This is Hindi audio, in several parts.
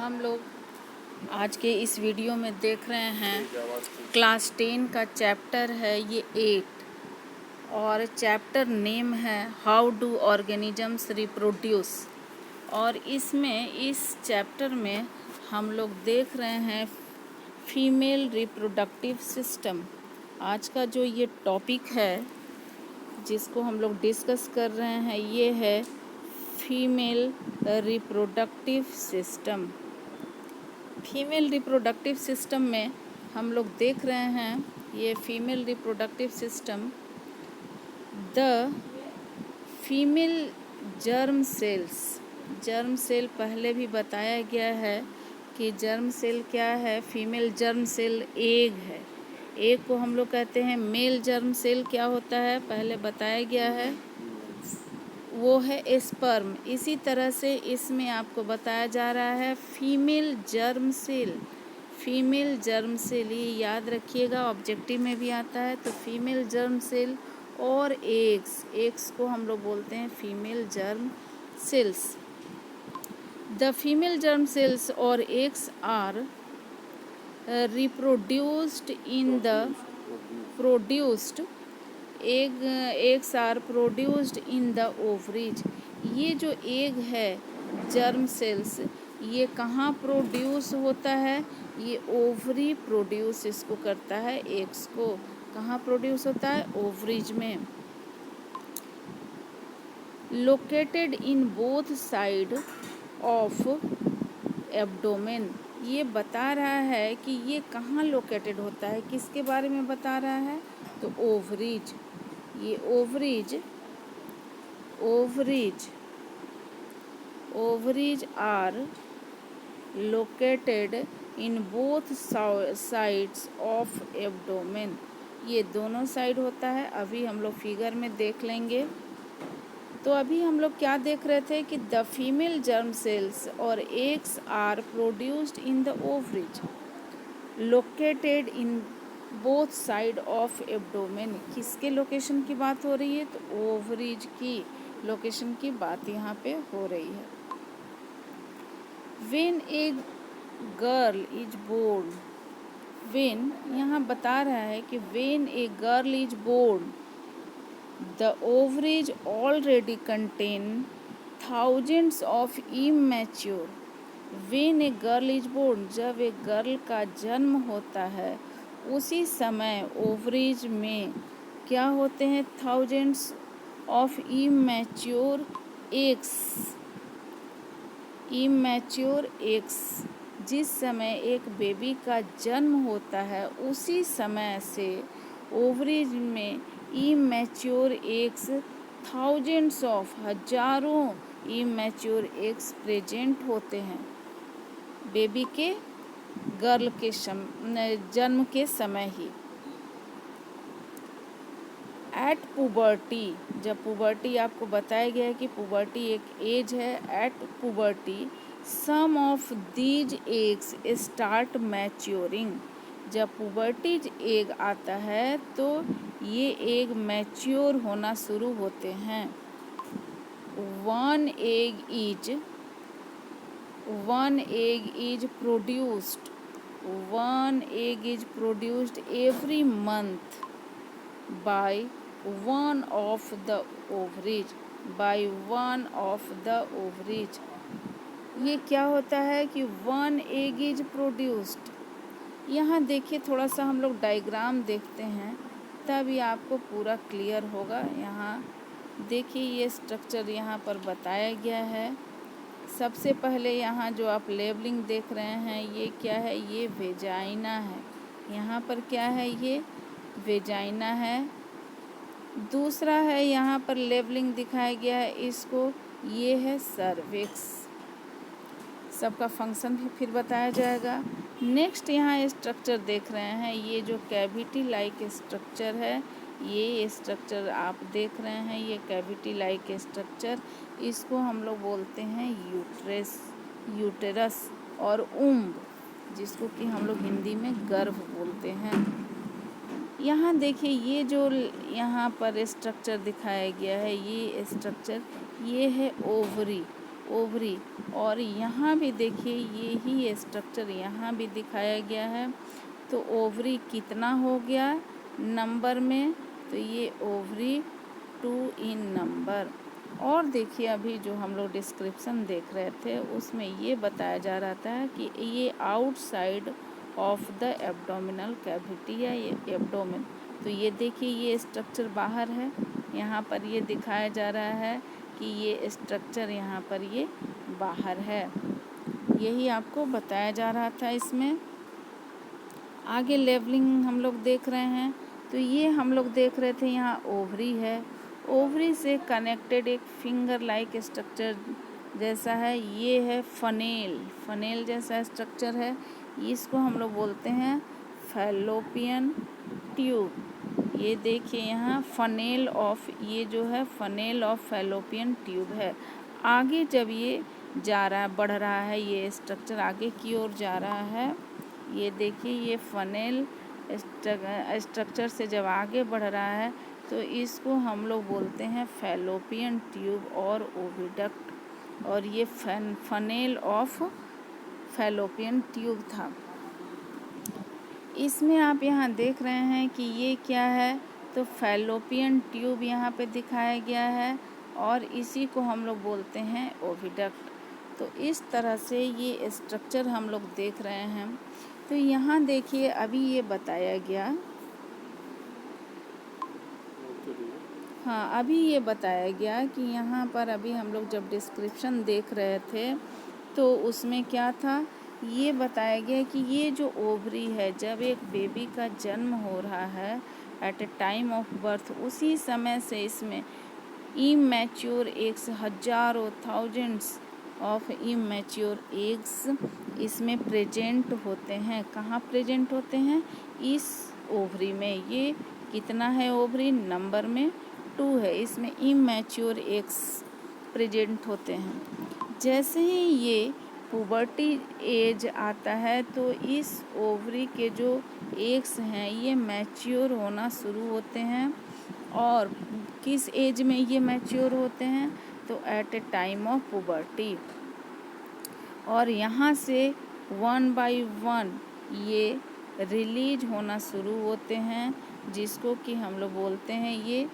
हम लोग आज के इस वीडियो में देख रहे हैं क्लास 10 का चैप्टर है ये 8 और चैप्टर नेम है हाउ डू ऑर्गेनिजम्स रिप्रोड्यूस। और इसमें इस चैप्टर में हम लोग देख रहे हैं फीमेल रिप्रोडक्टिव सिस्टम। आज का जो ये टॉपिक है जिसको हम लोग डिस्कस कर रहे हैं ये है female reproductive system. Female reproductive system में हम लोग देख रहे हैं ये female reproductive system the female germ cell पहले भी बताया गया है कि जर्म सेल क्या है। फीमेल जर्म सेल एग है। एग को हम लोग कहते हैं मेल जर्म सेल क्या होता है पहले बताया गया है, वो है स्पर्म। इसी तरह से इसमें आपको बताया जा रहा है female germ cell. Female germ cell ये याद रखिएगा, ऑब्जेक्टिव में भी आता है। तो फीमेल जर्म सेल और एग्स को हम लोग बोलते हैं female germ cells. The female germ cells और eggs are reproduced in the produced eggs are produced in the ovaries. ये जो एग है जर्म सेल्स ये कहाँ प्रोड्यूस होता है, ये ओवरी प्रोड्यूस इसको करता है। एग्स को कहाँ प्रोड्यूस होता है, ओवरीज में। Located in both side of abdomen. ये बता रहा है कि ये कहाँ लोकेटेड होता है, किसके बारे में बता रहा है, तो ओवरीज। ये ovaries are located in both sides of abdomen. ये दोनों साइड होता है। अभी हम लोग फिगर में देख लेंगे। तो अभी हम लोग क्या देख रहे थे कि द फीमेल जर्म सेल्स और eggs are produced in the ovaries located in both side of abdomen. किसके लोकेशन की बात हो रही है, तो ओवरीज की लोकेशन की बात यहाँ पे हो रही है। When a girl is born, when यहाँ बता रहा है कि when a girl is born the ovaries already contain thousands of immature. When a girl is born, जब एक गर्ल का जन्म होता है उसी समय ओवरीज में क्या होते हैं, थाउजेंड्स ऑफ इमैच्योर एग्स। जिस समय एक बेबी का जन्म होता है उसी समय से ओवरीज में इमैच्योर एग्स, थाउजेंड्स ऑफ हजारों इमैच्योर एग्स प्रेजेंट होते हैं बेबी के गर्ल के जन्म के समय ही। एट पुबर्टी, जब पुबर्टी आपको बताया गया है कि पुबर्टी एक एज है। At puberty some of these eggs start maturing. जब पुबर्टीज एग आता है तो ये एग मैच्योर होना शुरू होते हैं। One egg is produced every month by one of the ovaries। ये क्या होता है कि वन एग इज प्रोड्यूस्ड। यहाँ देखिए थोड़ा सा हम लोग डायग्राम देखते हैं तभी आपको पूरा क्लियर होगा। यहाँ देखिए ये स्ट्रक्चर यहाँ पर बताया गया है। सबसे पहले यहाँ जो आप लेबलिंग देख रहे हैं ये क्या है, ये वेजाइना है। यहाँ पर क्या है, ये वेजाइना है। दूसरा है यहाँ पर लेबलिंग दिखाया गया है इसको, ये है सर्विक्स। सबका फंक्शन भी फिर बताया जाएगा। नेक्स्ट यहाँ स्ट्रक्चर देख रहे हैं, ये जो कैविटी लाइक स्ट्रक्चर है, ये स्ट्रक्चर आप देख रहे हैं, ये कैविटी लाइक स्ट्रक्चर, इसको हम लोग बोलते हैं यूटेरस और उम्ब, जिसको कि हम लोग हिंदी में गर्भ बोलते हैं। यहाँ देखिए ये जो यहाँ पर स्ट्रक्चर दिखाया गया है, ये स्ट्रक्चर ये है ओवरी। ओवरी। और यहाँ भी देखिए यही स्ट्रक्चर यहाँ भी दिखाया गया है। तो ओवरी कितना हो गया नंबर में, तो ये ओवरी 2 इन नंबर। और देखिए अभी जो हम लोग डिस्क्रिप्शन देख रहे थे उसमें ये बताया जा रहा था कि ये outside of the abdominal cavity या ये एब्डोमेन। तो ये देखिए ये स्ट्रक्चर बाहर है, यहाँ पर ये दिखाया जा रहा है कि ये स्ट्रक्चर यहाँ पर ये बाहर है। यही आपको बताया जा रहा था इसमें। आगे लेवलिंग हम लोग देख रहे हैं। तो ये हम लोग देख रहे थे यहाँ ओवरी है, ओवरी से कनेक्टेड एक फिंगर लाइक स्ट्रक्चर जैसा है, ये है फनेल, फनेल जैसा स्ट्रक्चर है। इसको हम लोग बोलते हैं फैलोपियन ट्यूब। ये देखिए यहाँ फनेल ऑफ, ये जो है फनेल ऑफ फैलोपियन ट्यूब है। आगे जब ये जा रहा है, बढ़ रहा है, ये स्ट्रक्चर आगे की ओर जा रहा है। ये देखिए ये फनेल स्ट्रक्चर से जब आगे बढ़ रहा है तो इसको हम लोग बोलते हैं फैलोपियन ट्यूब और ओविडक्ट। और ये फनेल ऑफ फैलोपियन ट्यूब था। इसमें आप यहाँ देख रहे हैं कि ये क्या है, तो फैलोपियन ट्यूब यहाँ पे दिखाया गया है और इसी को हम लोग बोलते हैं ओविडक्ट। तो इस तरह से ये स्ट्रक्चर हम लोग देख रहे हैं। तो यहाँ देखिए अभी ये बताया गया, हाँ अभी ये बताया गया कि यहाँ पर अभी हम लोग जब डिस्क्रिप्शन देख रहे थे तो उसमें क्या था, ये बताया गया कि ये जो ओवरी है, जब एक बेबी का जन्म हो रहा है at a time of birth, उसी समय से इसमें इमैच्योर एग्स, हजारों थाउजेंड्स ऑफ इमैच्योर एग्स इसमें प्रेजेंट होते हैं। कहाँ प्रेजेंट होते हैं, इस ओवरी में। ये कितना है ओवरी, नंबर में 2 है। इसमें इमैच्योर एग्स प्रेजेंट होते हैं। जैसे ही ये पुबर्टी एज आता है तो इस ओवरी के जो एग्स हैं ये मैच्योर होना शुरू होते हैं। और किस एज में ये मैच्योर होते हैं, तो at a time of puberty. और यहाँ से 1 बाय 1 ये रिलीज होना शुरू होते हैं, जिसको कि हम लोग बोलते हैं ये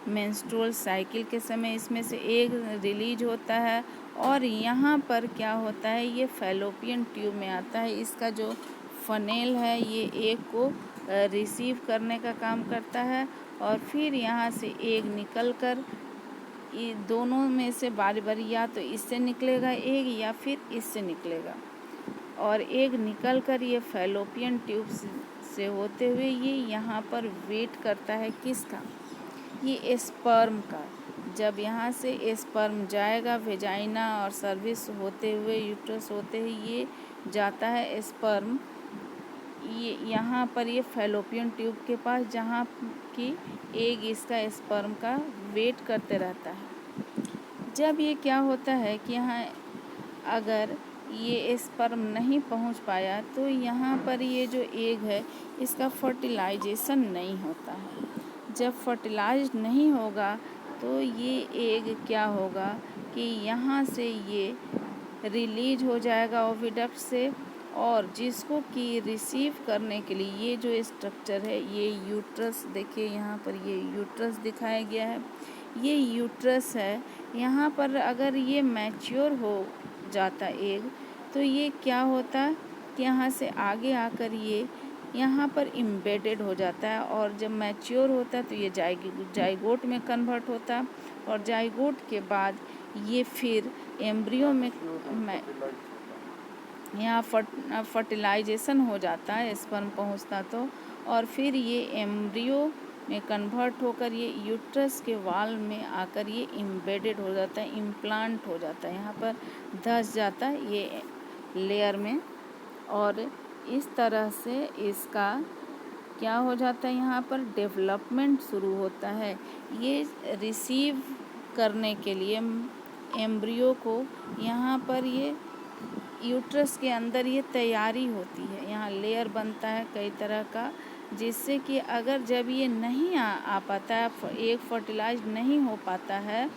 मेंस्ट्रुअल साइकिल के समय इसमें से एक रिलीज होता है। और यहाँ पर क्या होता है, ये फैलोपियन ट्यूब में आता है। इसका जो फनेल है ये एक को रिसीव करने का काम करता है और फिर यहाँ से एक निकल कर ये दोनों में से बारी बारी या तो इससे निकलेगा एक या फिर इससे निकलेगा। और एक निकल कर ये फैलोपियन ट्यूब से होते हुए ये यहाँ पर वेट करता है किसका, ये स्पर्म का। जब यहाँ से स्पर्म जाएगा वेजाइना और सर्विस होते हुए यूट्रस होते हुए ये जाता है स्पर्म, ये यहाँ पर ये फैलोपियन ट्यूब के पास, जहाँ कि एग इसका स्पर्म का वेट करते रहता है। जब ये क्या होता है कि यहाँ अगर ये स्पर्म नहीं पहुँच पाया तो यहाँ पर ये जो एग है इसका फर्टिलाइजेशन नहीं होता है। जब फर्टिलाइज नहीं होगा तो ये एग क्या होगा कि यहाँ से ये रिलीज हो जाएगा ओविडक्ट से, और जिसको कि रिसीव करने के लिए ये जो स्ट्रक्चर है ये यूट्रस, देखिए यहाँ पर ये यूट्रस दिखाया गया है, ये यूट्रस है। यहाँ पर अगर ये मैच्योर हो जाता एग तो ये क्या होता कि यहाँ से आगे आकर ये यहाँ पर इम्बेडेड हो जाता है। और जब मैच्योर होता है तो ये जाइगोट में कन्वर्ट होता है और जाइगोट के बाद ये फिर एम्ब्रियो में यहाँ फर्टिलाइजेशन हो जाता है, स्पर्म पहुँचता तो, और फिर ये एम्ब्रियो में कन्वर्ट होकर ये यूट्रस के वाल में आकर ये इम्बेडेड हो जाता है, इम्प्लांट हो जाता है, यहाँ पर धंस जाता है ये लेयर में। और इस तरह से इसका क्या हो जाता है, यहाँ पर डेवलपमेंट शुरू होता है। ये रिसीव करने के लिए एम्ब्रियो को यहाँ पर ये यूट्रस के अंदर ये तैयारी होती है, यहाँ लेयर बनता है कई तरह का, जिससे कि अगर जब ये नहीं आ पाता है, एक फर्टिलाइज नहीं हो पाता है,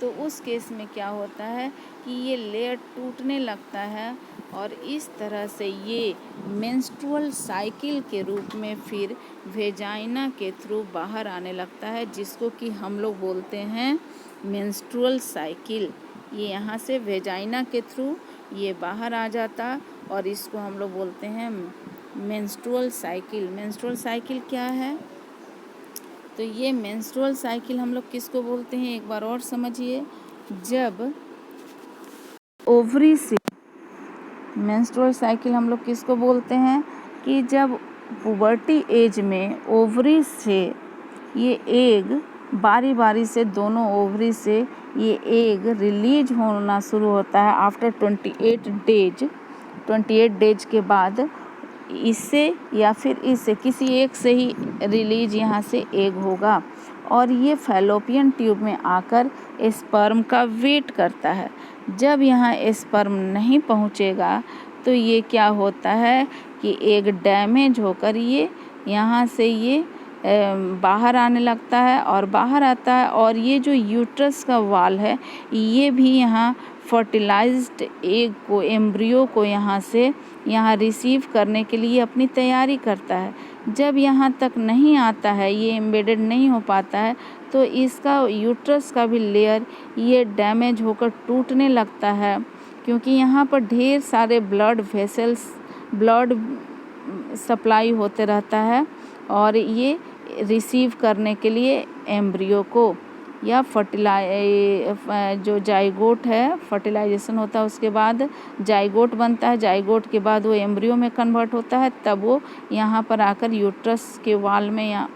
तो उस केस में क्या होता है कि ये लेयर टूटने लगता है और इस तरह से ये मेंस्ट्रुअल साइकिल के रूप में फिर वेजाइना के थ्रू बाहर आने लगता है, जिसको कि हम लोग बोलते हैं मेंस्ट्रुअल साइकिल। ये यहाँ से वेजाइना के थ्रू ये बाहर आ जाता और इसको हम लोग बोलते हैं मेंस्ट्रुअल साइकिल। मेंस्ट्रुअल साइकिल क्या है? तो ये मेंस्ट्रुअल साइकिल हम लोग किसको बोलते हैं, एक बार और समझिए। जब ओवरी से मेंस्ट्रुअल साइकिल हम लोग किसको बोलते हैं कि जब पुबर्टी एज में ओवरी से ये एग बारी बारी से दोनों ओवरी से ये एग रिलीज होना शुरू होता है आफ्टर 28 डेज के बाद इससे या फिर इससे किसी एक से ही रिलीज यहाँ से एग होगा और ये फैलोपियन ट्यूब में आकर स्पर्म का वेट करता है। जब यहाँ स्पर्म नहीं पहुँचेगा तो ये क्या होता है कि एग डैमेज होकर ये यहाँ से ये बाहर आने लगता है और बाहर आता है और ये जो यूट्रस का वाल है ये भी यहाँ फर्टिलाइज्ड एग को, एम्ब्रियो को यहाँ रिसीव करने के लिए अपनी तैयारी करता है। जब यहाँ तक नहीं आता है, ये एम्बेडेड नहीं हो पाता है, तो इसका यूट्रस का भी लेयर ये डैमेज होकर टूटने लगता है, क्योंकि यहाँ पर ढेर सारे ब्लड वेसल्स, ब्लड सप्लाई होते रहता है और ये रिसीव करने के लिए एम्ब्रियो को या जो जाइगोट है, फर्टिलाइजेशन होता है, उसके बाद जाइगोट बनता है, जाइगोट के बाद वो एम्ब्रियो में कन्वर्ट होता है, तब वो यहाँ पर आकर यूट्रस के वाल में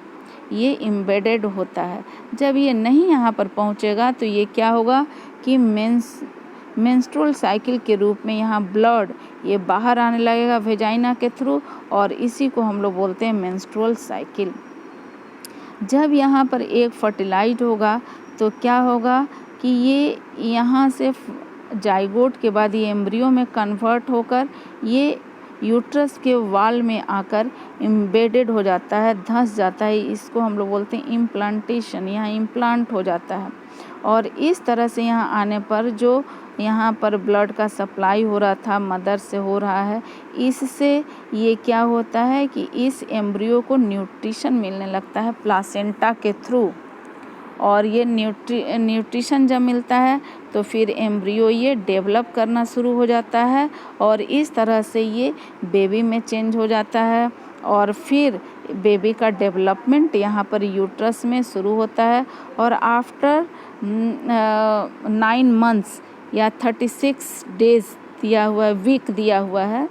ये एम्बेडेड होता है। जब ये नहीं यहाँ पर पहुँचेगा तो ये क्या होगा कि मेंस्ट्रुअल साइकिल के रूप में यहाँ ब्लड ये बाहर आने लगेगा वेजाइना के थ्रू और इसी को हम लोग बोलते हैं मेंस्ट्रुअल साइकिल। जब यहाँ पर एग फर्टिलाइज होगा तो क्या होगा कि ये यहाँ से जाइगोट के बाद ये एम्ब्रियो में कन्वर्ट होकर ये यूट्रस के वाल में आकर एम्बेडेड हो जाता है, धंस जाता है। इसको हम लोग बोलते हैं इम्प्लांटेशन, यहाँ इम्प्लांट हो जाता है। और इस तरह से यहाँ आने पर जो यहाँ पर ब्लड का सप्लाई हो रहा था, मदर से हो रहा है, इससे ये क्या होता है कि इस एम्ब्रियो को न्यूट्रिशन मिलने लगता है प्लासेंटा के थ्रू और ये न्यूट्रिशन जब मिलता है तो फिर एम्ब्रियो ये डेवलप करना शुरू हो जाता है और इस तरह से ये बेबी में चेंज हो जाता है और फिर बेबी का डेवलपमेंट यहाँ पर यूट्रस में शुरू होता है और आफ्टर 9 मंथ्स या 36 डेज दिया हुआ है, वीक दिया हुआ है,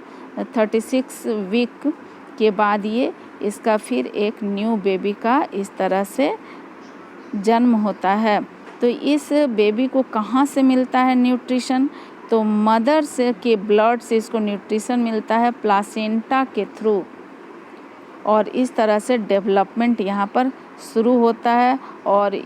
36 वीक के बाद ये इसका फिर एक न्यू बेबी का इस तरह से जन्म होता है। तो इस बेबी को कहाँ से मिलता है न्यूट्रिशन? तो मदर से के ब्लड से इसको न्यूट्रिशन मिलता है प्लासेंटा के थ्रू और इस तरह से डेवलपमेंट यहाँ पर शुरू होता है। और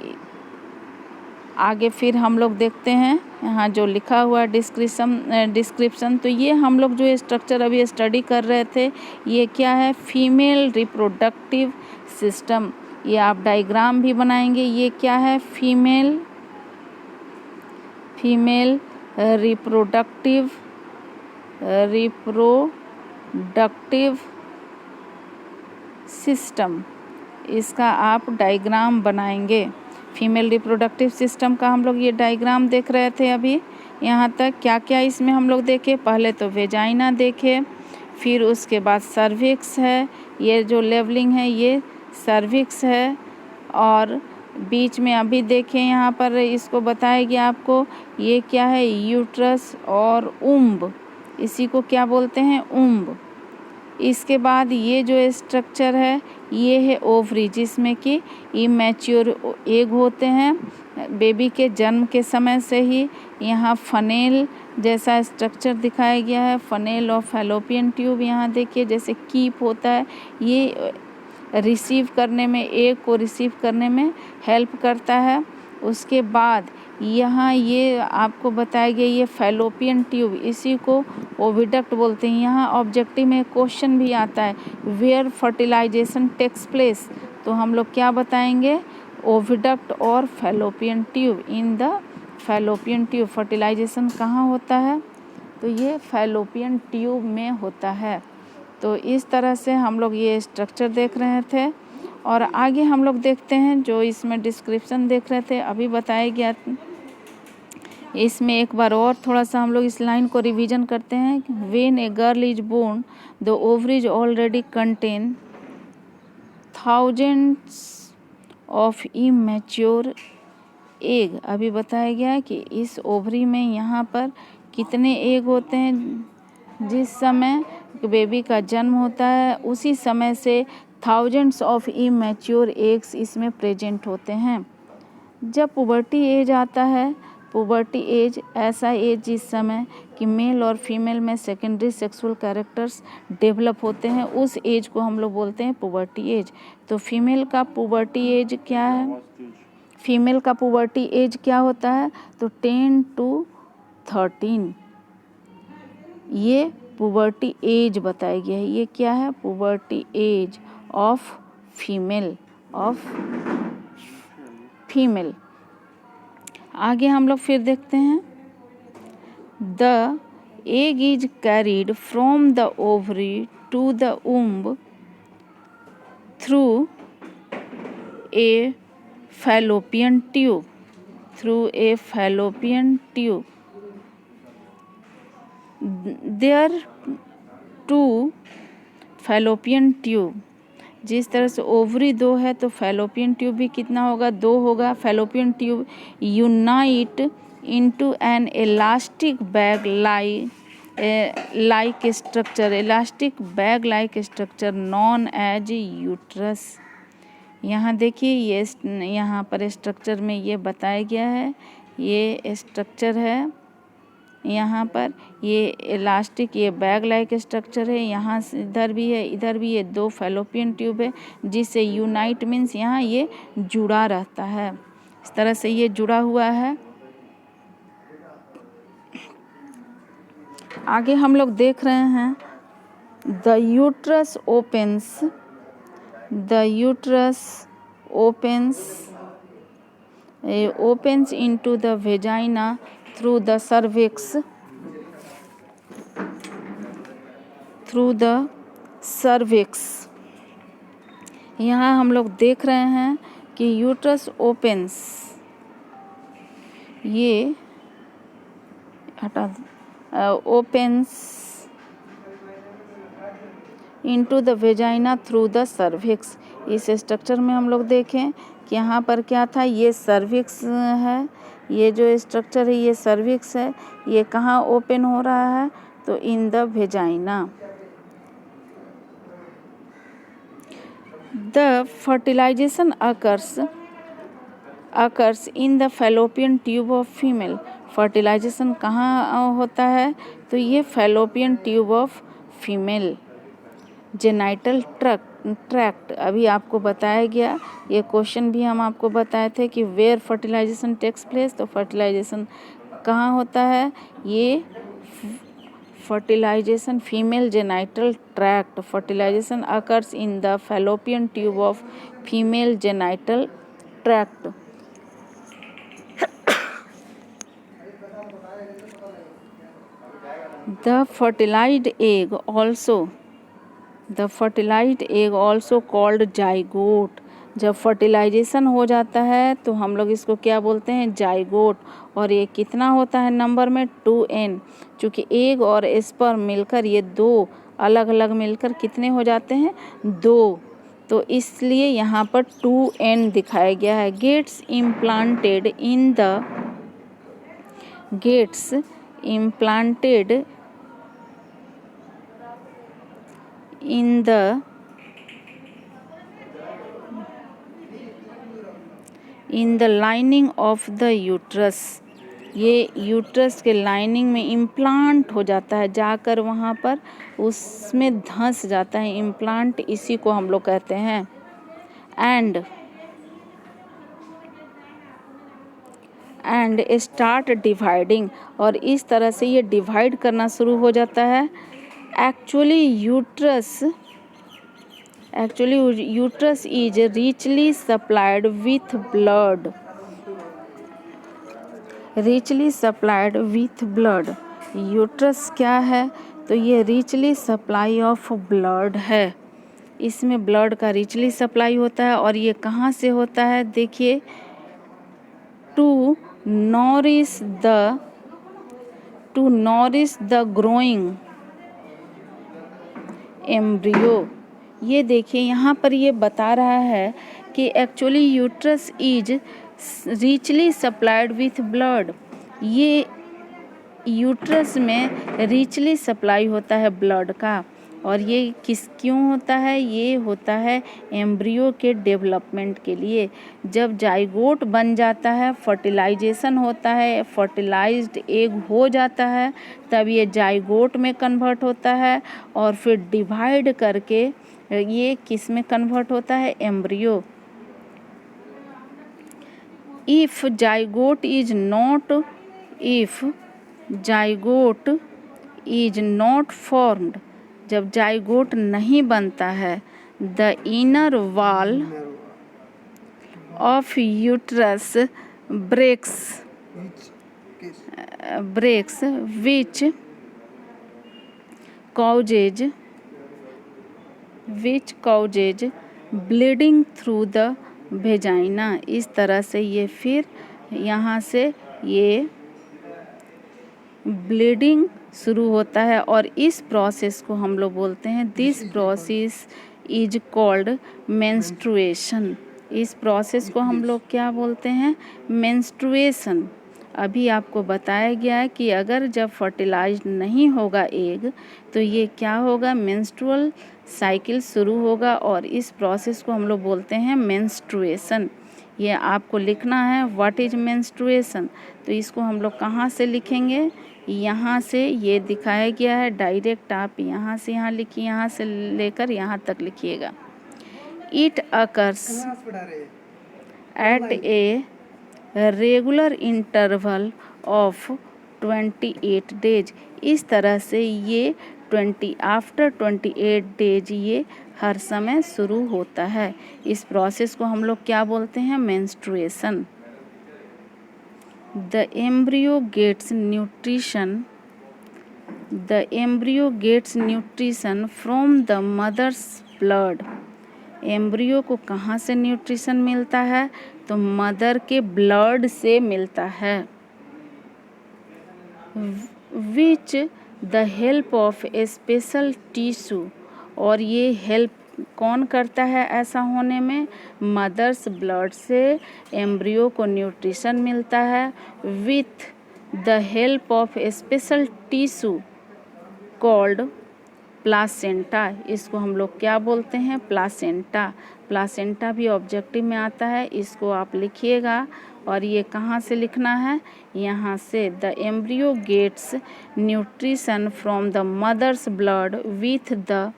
आगे फिर हम लोग देखते हैं यहाँ जो लिखा हुआ है डिस्क्रिप्शन, तो ये हम लोग जो स्ट्रक्चर अभी स्टडी कर रहे थे ये क्या है, फीमेल रिप्रोडक्टिव सिस्टम। ये आप डायग्राम भी बनाएंगे। ये क्या है, फीमेल रिप्रोडक्टिव सिस्टम, इसका आप डायग्राम बनाएंगे। फीमेल रिप्रोडक्टिव सिस्टम का हम लोग ये डायग्राम देख रहे थे अभी। यहाँ तक क्या क्या इसमें हम लोग देखे, पहले तो वेजाइना देखे, फिर उसके बाद सर्विक्स है, ये जो लेवलिंग है ये सर्विक्स है, और बीच में अभी देखें यहाँ पर इसको बताएगी आपको ये क्या है, यूट्रस और उम्ब, इसी को क्या बोलते हैं, उम्ब। इसके बाद ये जो स्ट्रक्चर है ये है ओवरी, जिसमें कि इमैच्योर एग होते हैं। बेबी के जन्म के समय से ही यहाँ फनेल जैसा स्ट्रक्चर दिखाया गया है, फनेल और फैलोपियन ट्यूब यहाँ देखिए जैसे कीप होता है, ये रिसीव करने में, एग को रिसीव करने में हेल्प करता है। उसके बाद यहाँ ये आपको बताया गया ये फैलोपियन ट्यूब, इसी को ओविडक्ट बोलते हैं। यहाँ ऑब्जेक्टिव में क्वेश्चन भी आता है, वेयर फर्टिलाइजेशन टेक्स प्लेस, तो हम लोग क्या बताएंगे, ओविडक्ट और fallopian tube in the fallopian tube. Fertilization कहाँ होता है? तो ये फैलोपियन ट्यूब में होता है। तो इस तरह से हम लोग ये स्ट्रक्चर देख रहे थे और आगे हम लोग देखते हैं जो इसमें डिस्क्रिप्शन देख रहे थे अभी बताया गया। इसमें एक बार और थोड़ा सा हम लोग इस लाइन को रिवीजन करते हैं। When a girl is born the ovaries already contain thousands of immature egg. अभी बताया गया है कि इस ओवरी में यहाँ पर कितने एग होते हैं। जिस समय बेबी का जन्म होता है उसी समय से थाउजेंड्स ऑफ इमैच्योर एग्स इसमें प्रेजेंट होते हैं। जब पुबर्टी एज आता है, पुबर्टी एज ऐसा एज जिस समय कि मेल और फीमेल में सेकेंडरी सेक्सुअल कैरेक्टर्स डेवलप होते हैं, उस एज को हम लोग बोलते हैं पुबर्टी एज। तो फीमेल का पुबर्टी एज क्या है? फीमेल का पुबर्टी एज क्या होता है? तो 10 to 13 ये पुबर्टी एज बताया गया है। ये क्या है? Puberty age of female. आगे हम लोग फिर देखते हैं। The egg is carried from the ovary to the womb through a fallopian tube. There are two fallopian tube. जिस तरह से ओवरी 2 है तो फैलोपियन ट्यूब भी कितना होगा? 2 होगा। Fallopian tube unite into an elastic bag like structure known as uterus. यहाँ देखिए ये यहाँ पर स्ट्रक्चर में ये बताया गया है। ये स्ट्रक्चर है, यहाँ पर ये इलास्टिक, ये बैग लाइक स्ट्रक्चर है। यहाँ से इधर भी है, इधर भी ये 2 फैलोपियन ट्यूब है जिससे यूनाइट मीन्स यहाँ ये जुड़ा रहता है। इस तरह से ये जुड़ा हुआ है। आगे हम लोग देख रहे हैं the uterus opens into the vagina through the cervix। यहाँ हम लोग देख रहे हैं कि यूट्रस ओपेंस, ये opens into the vagina through the cervix। इस स्ट्रक्चर में हम लोग देखें कि यहाँ पर क्या था? ये सर्विक्स है। ये जो स्ट्रक्चर है ये सर्विक्स है। ये कहाँ ओपन हो रहा है? तो in the vagina. The fertilization occurs in the fallopian tube of female. Fertilization कहाँ होता है? तो ये fallopian tube of female. Genital tract अभी आपको बताया गया। ये क्वेश्चन भी हम आपको बताए थे कि वेयर फर्टिलाइजेशन टेक्स प्लेस। तो फर्टिलाइजेशन कहाँ होता है? ये fertilization female genital tract. Fertilization occurs in the fallopian tube of female genital tract. The fertilized egg also called zygote। जब फर्टिलाइजेशन हो जाता है तो हम लोग इसको क्या बोलते हैं? जाइगोट। और ये कितना होता है नंबर में? 2n। चूँकि एग और स्पर्म मिलकर ये 2 अलग अलग मिलकर कितने हो जाते हैं? 2। तो इसलिए यहाँ पर 2n दिखाया गया है। Gets implanted in the lining of the uterus। ये यूट्रस के लाइनिंग में इम्प्लांट हो जाता है, जाकर वहाँ पर उसमें धंस जाता है। इम्प्लांट इसी को हम लोग कहते हैं। एंड स्टार्ट डिवाइडिंग, और इस तरह से ये डिवाइड करना शुरू हो जाता है। Actually uterus is richly supplied with blood. Richly supplied with blood. Uterus क्या है? तो ये रिचली सप्लाई ऑफ ब्लड है, इसमें ब्लड का रिचली सप्लाई होता है। और ये कहाँ से होता है? देखिए, to nourish the growing embryo. ये देखिए यहाँ पर ये बता रहा है कि actually uterus is richly supplied with blood. ये यूट्रस में रिचली सप्लाई होता है ब्लड का। और ये क्यों होता है? ये होता है एम्ब्रियो के डेवलपमेंट के लिए। जब जाइगोट बन जाता है, फर्टिलाइजेशन होता है, फर्टिलाइज्ड एग हो जाता है, तब ये जाइगोट में कन्वर्ट होता है और फिर डिवाइड करके ये किस में कन्वर्ट होता है? Embryo. If zygote is not formed, जब जाइगोट नहीं बनता है, the inner wall of uterus breaks which causes bleeding through the vagina। इस तरह से ये फिर यहाँ से ये ब्लीडिंग शुरू होता है और इस प्रोसेस को हम लोग बोलते हैं, this process is called menstruation. इस प्रोसेस को हम लोग क्या बोलते हैं? मेंस्ट्रुएशन। अभी आपको बताया गया है कि अगर जब फर्टिलाइज्ड नहीं होगा एग, तो ये क्या होगा? मेंस्ट्रुअल साइकिल शुरू होगा और इस प्रोसेस को हम लोग बोलते हैं मेंस्ट्रुएशन। ये आपको लिखना है, व्हाट इज मेंस्ट्रुएशन। तो इसको हम लोग कहाँ से लिखेंगे? यहाँ से ये दिखाया गया है, डायरेक्ट आप यहाँ से यहाँ लिखिए, यहाँ से लेकर यहाँ तक लिखिएगा। It occurs at a regular interval of 28 days. इस तरह से ये आफ्टर 28 डेज ये हर समय शुरू होता है। इस प्रोसेस को हम लोग क्या बोलते हैं? Menstruation. The embryo gets nutrition from the mother's blood। Embryo को कहाँ से न्यूट्रिशन मिलता है? तो मदर के ब्लड से मिलता है। Which the help of a special tissue. और ये हेल्प कौन करता है ऐसा होने में? मदर्स ब्लड से एम्ब्रियो को न्यूट्रिशन मिलता है with the help of a special tissue called placenta. इसको हम लोग क्या बोलते हैं? प्लासेंटा। प्लासेंटा भी ऑब्जेक्टिव में आता है, इसको आप लिखिएगा। और ये कहाँ से लिखना है? यहाँ से, the embryo gets nutrition from the mother's blood with the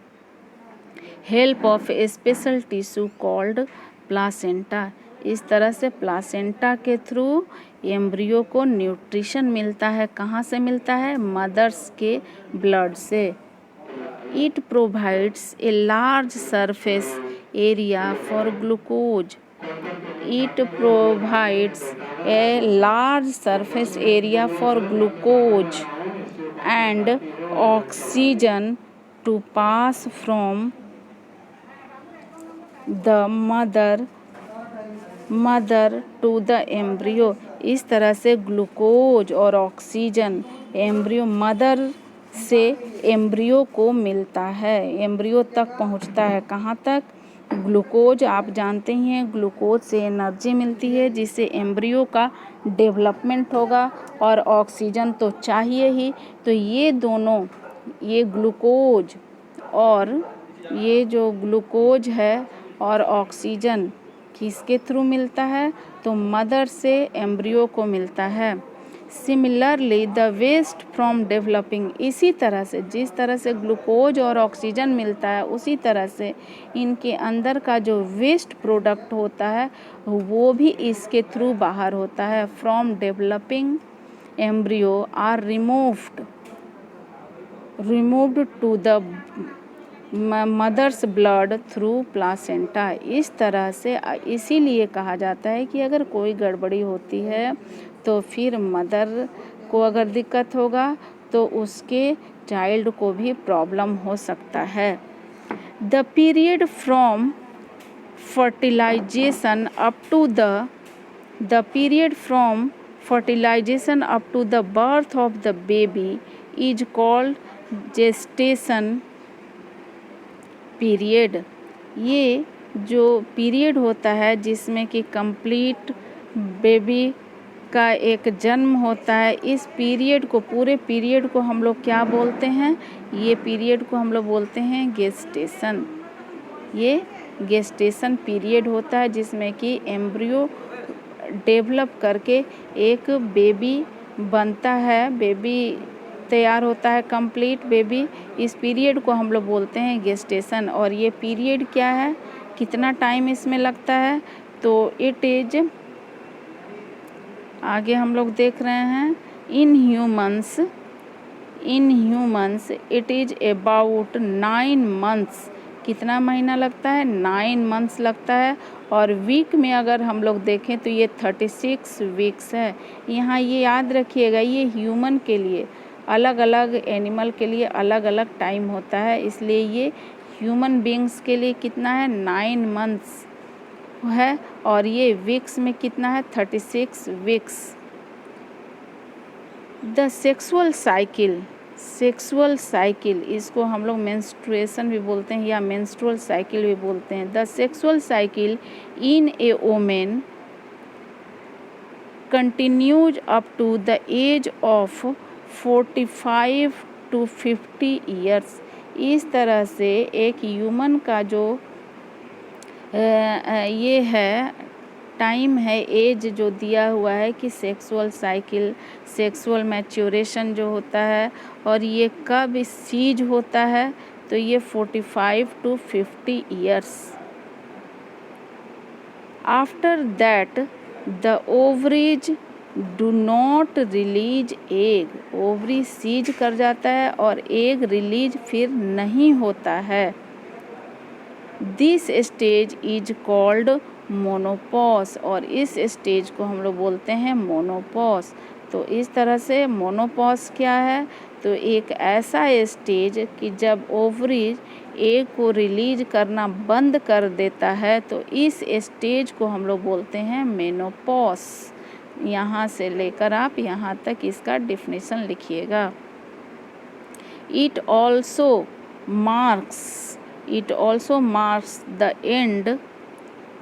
help of a special tissue called placenta. इस तरह से प्लासेंटा के थ्रू एम्ब्रियो को न्यूट्रिशन मिलता है। कहाँ से मिलता है? मदर्स के ब्लड से। It provides a large surface area for glucose. It provides a large surface area for glucose and oxygen to pass from the mother to the embryo। इस तरह से ग्लूकोज और ऑक्सीजन एम्ब्रियो मदर से एम्ब्रियो को मिलता है, एम्ब्रियो तक पहुंचता है। कहाँ तक? ग्लूकोज, आप जानते ही हैं ग्लूकोज से एनर्जी मिलती है जिससे एम्ब्रियो का डेवलपमेंट होगा, और ऑक्सीजन तो चाहिए ही। तो ये दोनों, ये ग्लूकोज और ये जो ग्लूकोज है और ऑक्सीजन किसके थ्रू मिलता है? तो मदर से एम्ब्रियो को मिलता है। Similarly the waste from developing. इसी तरह से, जिस तरह से ग्लूकोज और ऑक्सीजन मिलता है, उसी तरह से इनके अंदर का जो वेस्ट प्रोडक्ट होता है वो भी इसके थ्रू बाहर होता है। From developing embryo are removed to the mother's blood through placenta. इस तरह से इसीलिए कहा जाता है कि अगर कोई गड़बड़ी होती है तो फिर मदर को अगर दिक्कत होगा तो उसके चाइल्ड को भी प्रॉब्लम हो सकता है। The period from fertilization up to the period from fertilization up to the birth of the baby is called gestation period। ये जो पीरियड होता है जिसमें कि कंप्लीट बेबी का एक जन्म होता है, इस पीरियड को, पूरे पीरियड को हम लोग क्या बोलते हैं? ये पीरियड को हम लोग बोलते हैं गेस्टेशन। ये गेस्टेशन पीरियड होता है जिसमें कि एम्ब्रियो डेवलप करके एक बेबी बनता है, बेबी तैयार होता है, कंप्लीट बेबी। इस पीरियड को हम लोग बोलते हैं गेस्टेशन। और ये पीरियड क्या है, कितना टाइम इसमें लगता है? तो इट इज, आगे हम लोग देख रहे हैं, in humans it is about 9 months. कितना महीना लगता है? 9 मंथ्स लगता है। और वीक में अगर हम लोग देखें तो ये 36 वीक्स है। यहाँ ये याद रखिएगा, ये ह्यूमन के लिए, अलग अलग एनिमल के लिए अलग अलग टाइम होता है, इसलिए ये ह्यूमन बींग्स के लिए कितना है? 9 मंथ्स है। और ये वीक्स में कितना है? 36 वीक्स। द सेक्सुअल साइकिल, इसको हम लोग मेंस्ट्रुएशन भी बोलते हैं या मेंस्ट्रुअल साइकिल भी बोलते हैं। The sexual cycle in a women continues up to the age of 45 to 50 years. इस तरह से एक ह्यूमन का जो ये है टाइम है, एज जो दिया हुआ है कि सेक्सुअल साइकिल, सेक्सुअल मैच्योरेशन जो होता है, और ये कब सीज होता है? तो ये 45 to 50 years. After that the ovaries do not release egg. Ovary cease कर जाता है और एग रिलीज फिर नहीं होता है। This stage is called menopause. और इस स्टेज को हम लोग बोलते हैं मोनोपॉज। तो इस तरह से मोनोपॉज क्या है? तो एक ऐसा स्टेज कि जब ओवरीज एग को रिलीज करना बंद कर देता है, तो इस स्टेज को हम लोग बोलते हैं मेनोपॉज। यहाँ से लेकर आप यहाँ तक इसका डेफिनेशन लिखिएगा। It also marks the end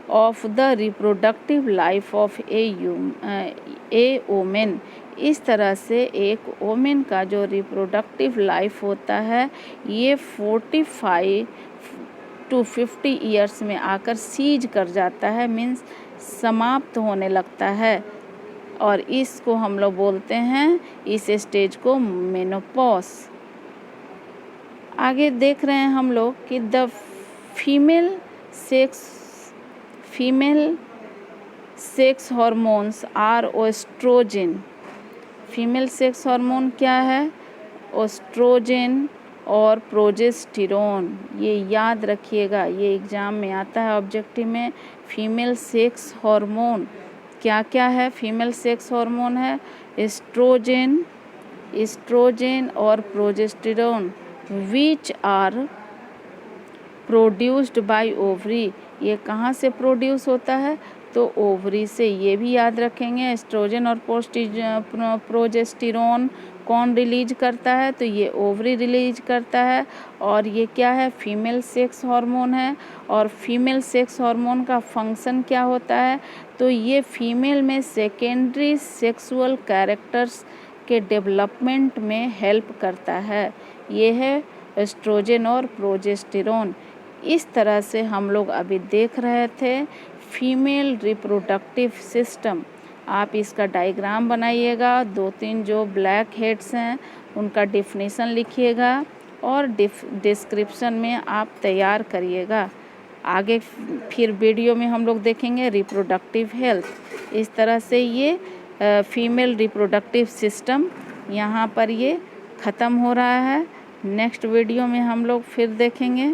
of the reproductive life of A women. इस तरह से एक वोमेन का जो रिप्रोडक्टिव लाइफ होता है, ये 45 to 50 ईयर्स में आकर सीज कर जाता है, मीन्स समाप्त होने लगता है। और इसको हम लोग बोलते हैं, इस स्टेज को मेनोपॉज। आगे देख रहे हैं हम लोग कि the female sex hormones are oestrogen. Female sex hormone क्या है? ओस्ट्रोजन और प्रोजेस्टेरोन। ये याद रखिएगा, ये एग्ज़ाम में आता है ऑब्जेक्टिव में। फीमेल सेक्स हार्मोन क्या क्या है? फीमेल सेक्स हार्मोन है एस्ट्रोजन और progesterone, which are produced by ovary. ये कहाँ से प्रोड्यूस होता है? तो ओवरी से। ये भी याद रखेंगे, एस्ट्रोजन और प्रोजेस्टेरोन कौन रिलीज करता है? तो ये ओवरी रिलीज करता है। और ये क्या है? फीमेल सेक्स हार्मोन है। और फीमेल सेक्स हार्मोन का फंक्शन क्या होता है? तो ये फीमेल में सेकेंडरी सेक्सुअल कैरेक्टर्स के डेवलपमेंट में हेल्प करता है। ये है एस्ट्रोजन और प्रोजेस्टेरोन। इस तरह से हम लोग अभी देख रहे थे फीमेल रिप्रोडक्टिव सिस्टम। आप इसका डायग्राम बनाइएगा, 2-3 जो ब्लैक हेड्स हैं उनका डेफिनेशन लिखिएगा और डिस्क्रिप्शन में आप तैयार करिएगा। आगे फिर वीडियो में हम लोग देखेंगे रिप्रोडक्टिव हेल्थ। इस तरह से ये फीमेल रिप्रोडक्टिव सिस्टम यहाँ पर ये ख़त्म हो रहा है। नेक्स्ट वीडियो में हम लोग फिर देखेंगे।